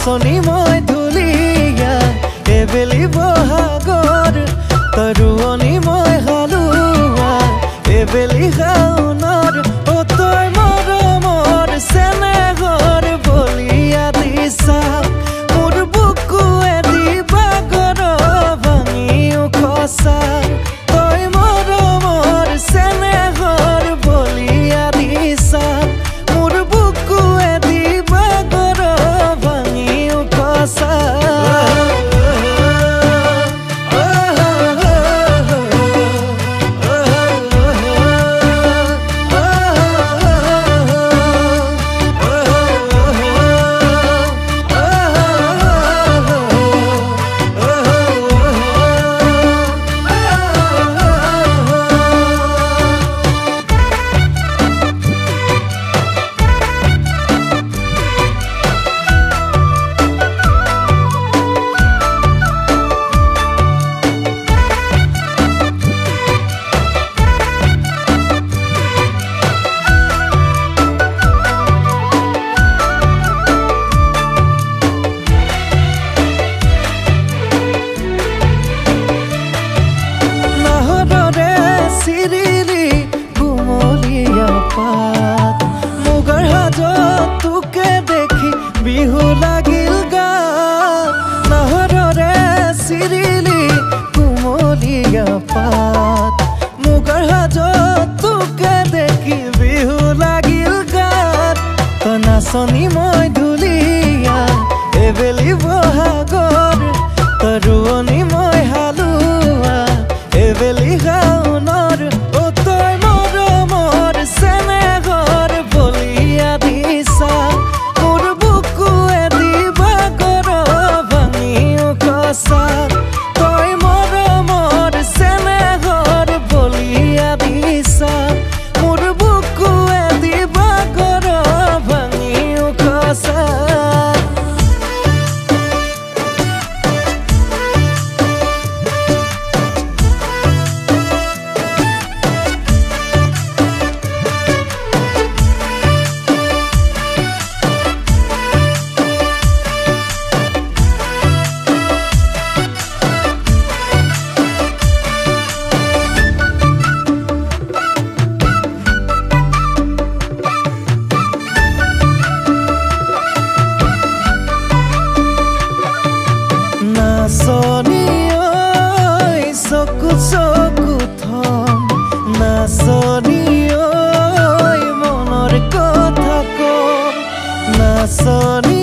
নাচনি মই ধুলিয়া এবেলি বহাগৰ তৰুণী মই হালুৱা এবেলি শাওনৰ অ তই মৰমৰ চেনেহৰ বলিয়া দিছা মোৰ বুকুৱে দিবা গৰ ভাঙিও খচা তই মৰমৰ চেনেহৰ বলিয়া দিছা মোৰ বুকুৱে দিবা গৰ ভাঙিও খচা মুগাৰ হাজত তোকে দেখি বিহু লাগিল গাত নাহৰৰে চিৰিলি কুমলীয়া পাত মুগাৰ হাজত তোকে দেখি বিহু লাগিল গাত তই নাচনি মই ধুলিয়া এবেলি বহাগৰ তৰুণী মই হালুৱা এবেলি শাওনৰ অ তই মৰমৰ চেনেহৰ বলিয়া দিছা মোৰ বুকুৱে দিবা গৰ ভাঙিও খচা তই মৰমৰ চেনেহৰ বলিয়া দিছা মোৰ বুকুৱে দিবা গৰ ভাঙিও খচা নাচনি ঐ চকু চকু থম নাচনি ঐ মনৰ কথা কম নাচনি